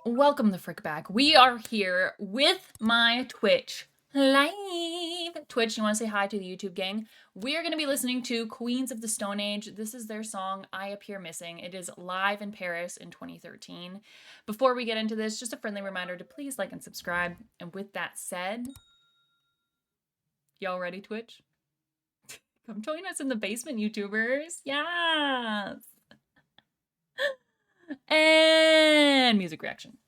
Welcome the frick back. We are here with my Twitch live. Twitch, you want to say hi to the YouTube gang? We are going to be listening to Queens of the Stone Age. This is their song, I Appear Missing. It is live in Paris in 2013. Before we get into this, just a friendly reminder to please like and subscribe. And with that said, y'all ready, Twitch? Come join us in the basement, YouTubers. Yes! And music reaction.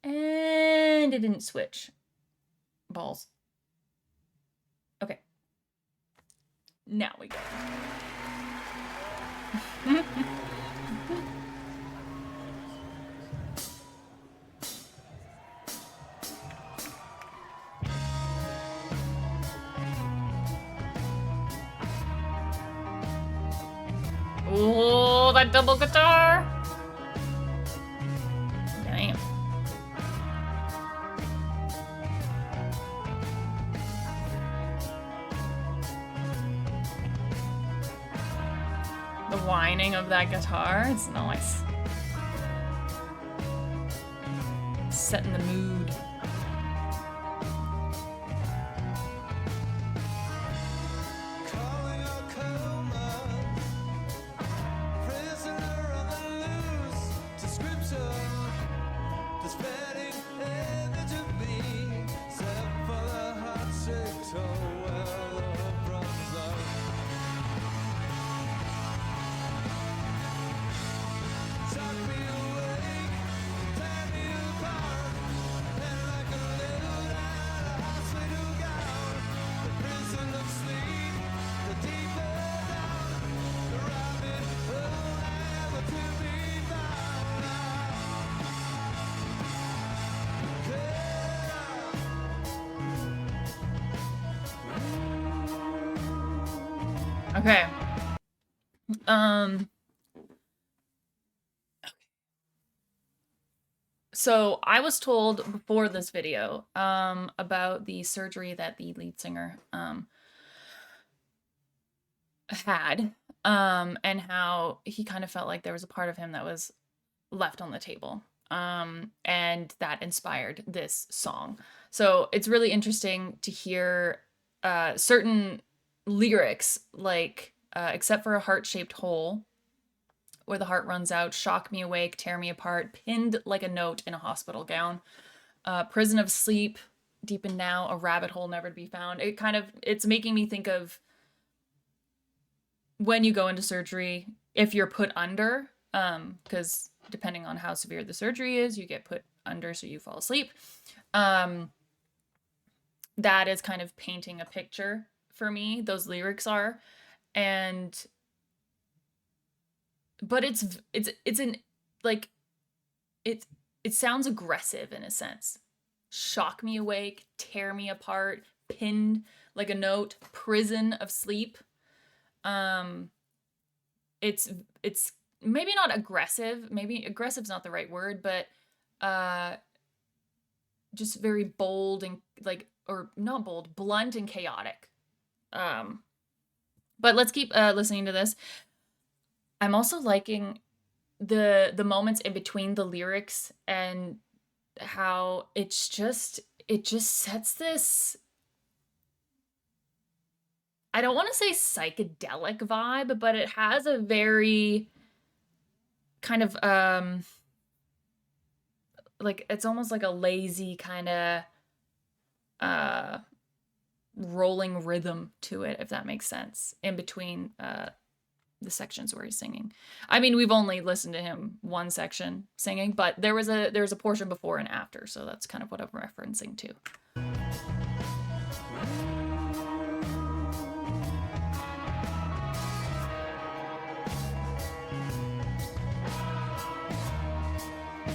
And it didn't switch. Balls. Okay. Now we go. Oh, that double guitar! Damn. The whining of that guitar, it's nice. Setting the mood. Okay. So I was told before this video about the surgery that the lead singer had and how he kind of felt like there was a part of him that was left on the table and that inspired this song. So it's really interesting to hear certain lyrics like except for a heart-shaped hole where the heart runs out, shock me awake, tear me apart, pinned like a note in a hospital gown, prison of sleep, deepened now, a rabbit hole never to be found. It's making me think of when you go into surgery, if you're put under, because depending on how severe the surgery is, you get put under so you fall asleep. That is kind of painting a picture for me, those lyrics are. But it sounds aggressive in a sense. Shock me awake, tear me apart, pinned like a note, prison of sleep. It's maybe not aggressive. Maybe aggressive's not the right word, but just very bold and not bold, blunt and chaotic. But let's keep listening to this. I'm also liking the moments in between the lyrics and how it just sets this, I don't want to say psychedelic vibe, but it has a very kind of like it's almost like a lazy kind of rolling rhythm to it, if that makes sense, in between the sections where he's singing. I mean, we've only listened to him one section singing, but there was a portion before and after, so that's kind of what I'm referencing to.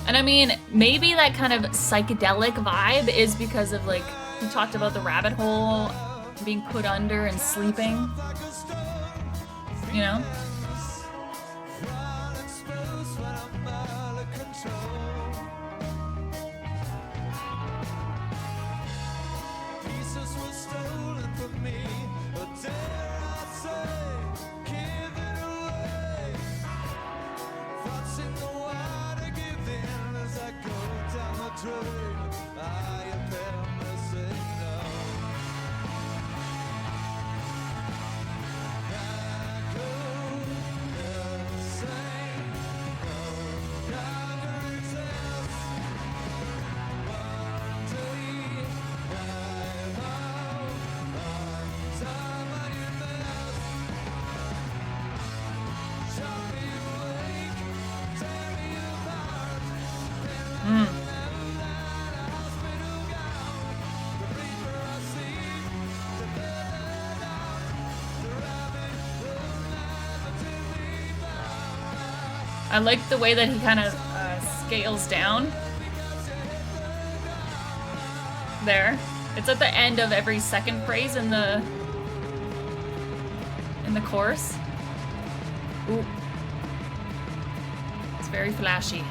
And I mean, maybe that kind of psychedelic vibe is because of, like, he talked about the rabbit hole, being put under and sleeping, you know? Mm. I like the way that he kind of scales down. There. It's at the end of every second phrase in the chorus. Ooh. It's very flashy.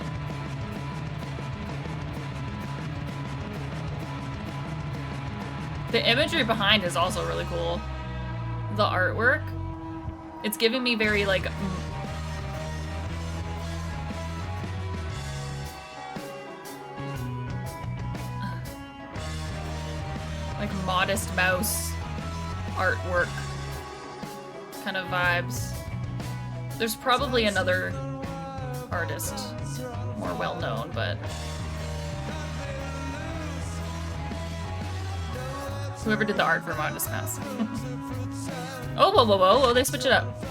The imagery behind is also really cool. The artwork. It's giving me very like Modest Mouse artwork kind of vibes. There's probably another artist more well known, but whoever did the art for Modest Mouse. Oh, whoa, whoa, whoa, whoa, they switch it up.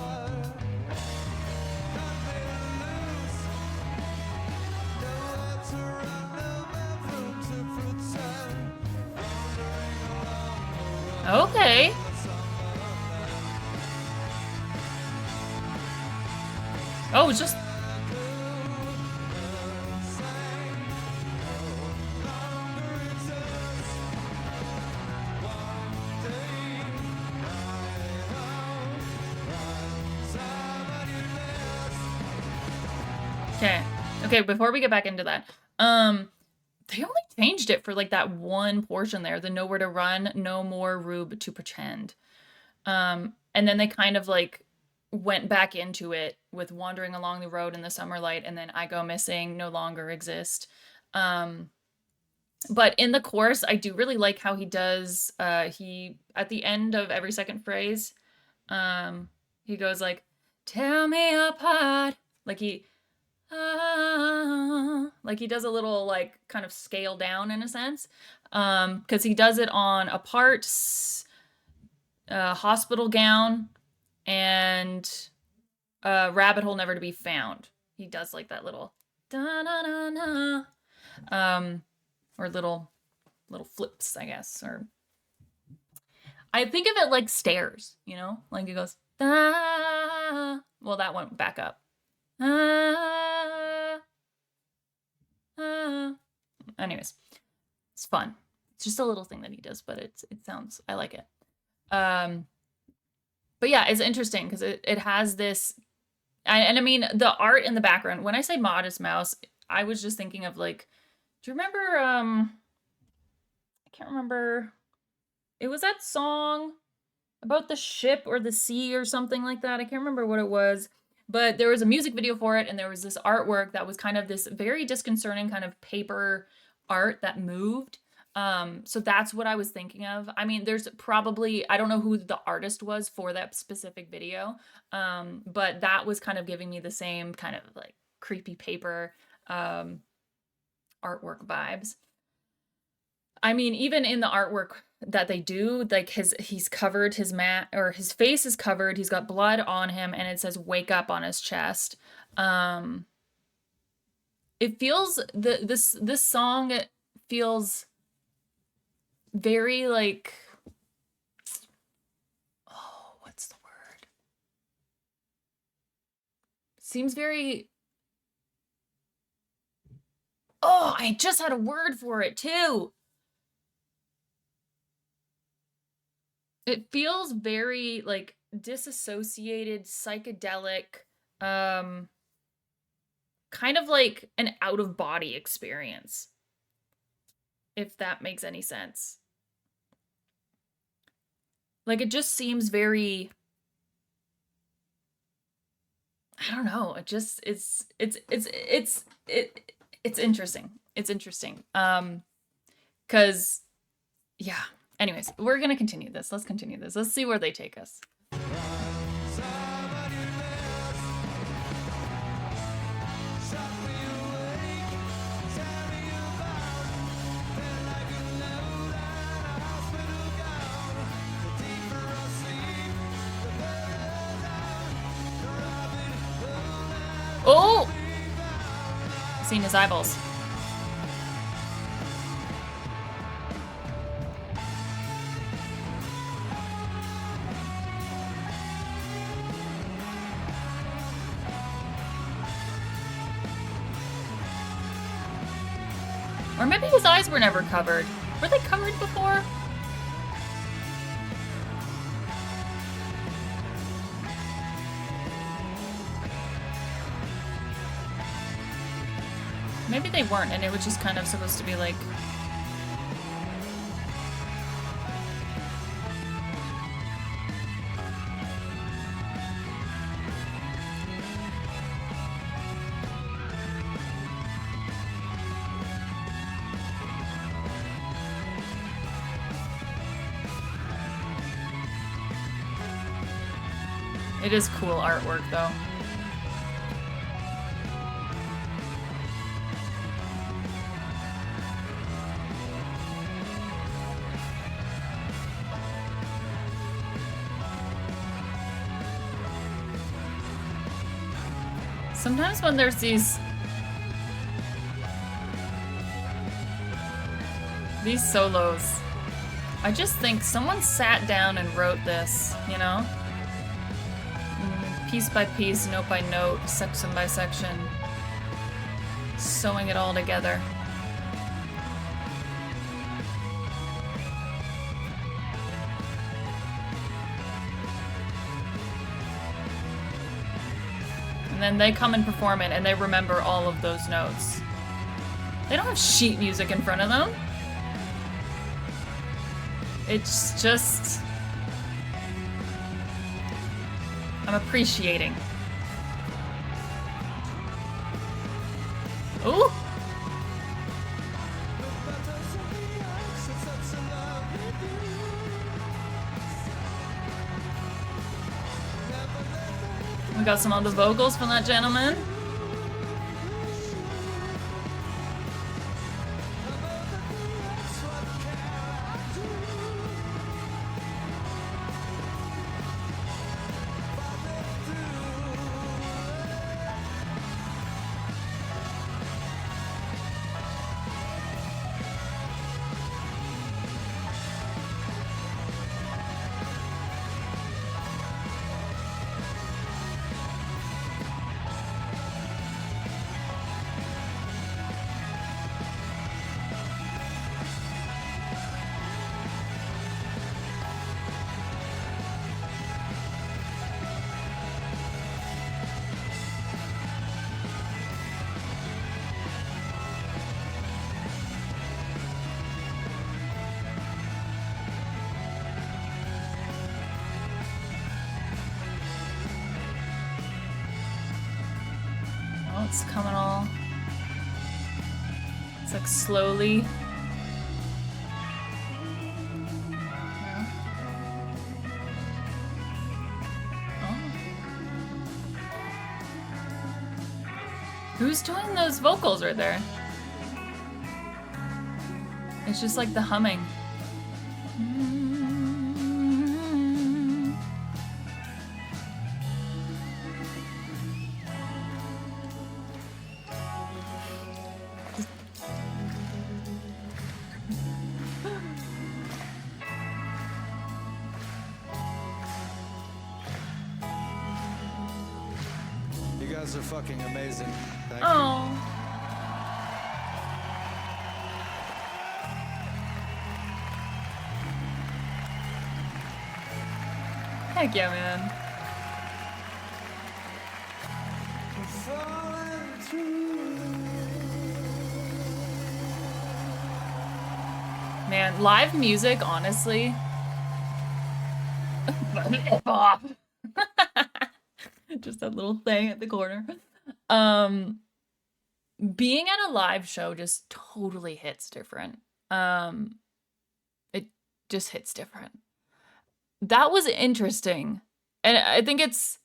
Okay. Oh, it's just... Okay. Okay, before we get back into that, they only changed it for like that one portion there, the nowhere to run, no more Rube to pretend. And then they kind of like went back into it with wandering along the road in the summer light, and then I go missing, no longer exist. But in the chorus, I do really like how he does, he, at the end of every second phrase, he goes like, tear me apart. Like he does a little like kind of scale down in a sense, because he does it on Apart, Hospital Gown, and Rabbit Hole Never to Be Found. He does like that little da-na-na-na, or little flips, I guess, or I think of it like stairs, you know, like it goes da. Well, that went back up. Anyways, it's fun. It's just a little thing that he does, but it sounds, I like it. But yeah, it's interesting because it has this, and I mean the art in the background. When I say Modest Mouse, I was just thinking of like, do you remember? I can't remember. It was that song about the ship or the sea or something like that. I can't remember what it was. But there was a music video for it, and there was this artwork that was kind of this very disconcerting kind of paper art that moved. So that's what I was thinking of. I mean, there's probably, I don't know who the artist was for that specific video, but that was kind of giving me the same kind of like creepy paper artwork vibes. I mean, even in the artwork that they do, like he's covered, his face is covered, he's got blood on him, and it says "wake up" on his chest. It feels, this song feels very like, oh, what's the word? Seems very, oh, I just had a word for it too. It feels very like disassociated, psychedelic, kind of like an out-of-body experience, if that makes any sense. Like it just seems very, I don't know, it just it's interesting. It's interesting. 'Cause yeah. Anyways, we're gonna continue this. Let's continue this. Let's see where they take us. Oh! Seen his eyeballs. Or maybe his eyes were never covered. Were they covered before? Maybe they weren't, and it was just kind of supposed to be like... It is cool artwork, though. Sometimes when there's these solos, I just think someone sat down and wrote this, you know? Piece by piece, note by note, section by section, sewing it all together. And then they come and perform it, and they remember all of those notes. They don't have sheet music in front of them. It's just... I'm appreciating. Ooh! We got some of the vocals from that gentleman. It's coming all... It's like slowly. Yeah. Oh. Who's doing those vocals right there? It's just like the humming. Are fucking amazing. Thank you. Heck yeah, man. Man, live music, honestly. Just that little thing at the corner. Being at a live show just totally hits different. It just hits different. That was interesting. And I think it's...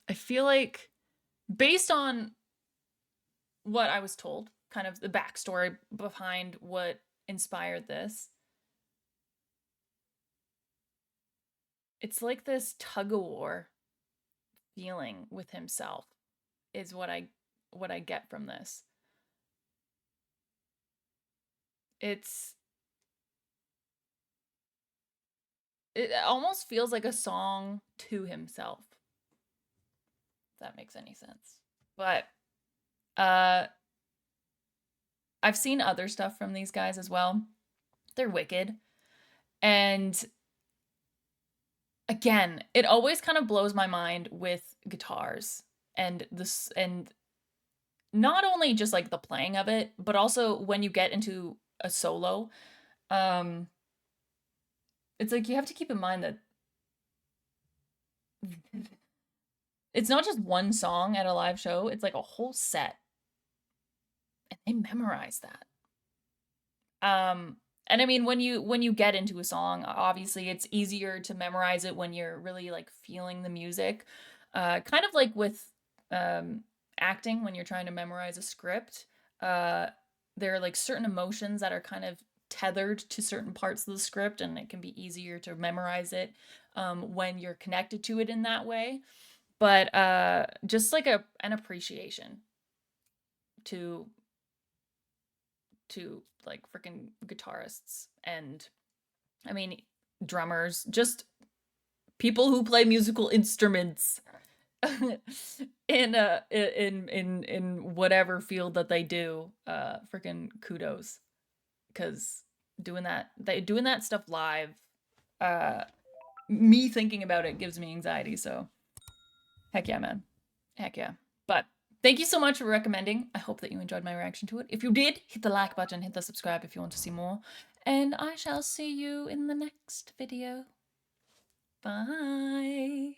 I feel like, based on what I was told, kind of the backstory behind what inspired this, it's like this tug-of-war feeling with himself is what I get from this. It almost feels like a song to himself. if that makes any sense. But uh I've seen other stuff from these guys as well. They're wicked. And again, it always kind of blows my mind with guitars and this, and not only just like the playing of it, but also when you get into a solo, um it's like you have to keep in mind that it's not just one song at a live show, it's like a whole set, and they memorize that. And I mean, when you get into a song, obviously it's easier to memorize it when you're really like feeling the music. Kind of like with acting, when you're trying to memorize a script, uh there are like certain emotions that are kind of tethered to certain parts of the script, and it can be easier to memorize it when you're connected to it in that way. But just like an appreciation to like freaking guitarists, and I mean drummers, just people who play musical instruments in whatever field that they do. Freaking kudos, because doing that stuff live, uh me thinking about it gives me anxiety. So heck yeah, man. Heck yeah. But thank you so much for recommending. I hope that you enjoyed my reaction to it. If you did, hit the like button, hit the subscribe if you want to see more. And I shall see you in the next video. Bye.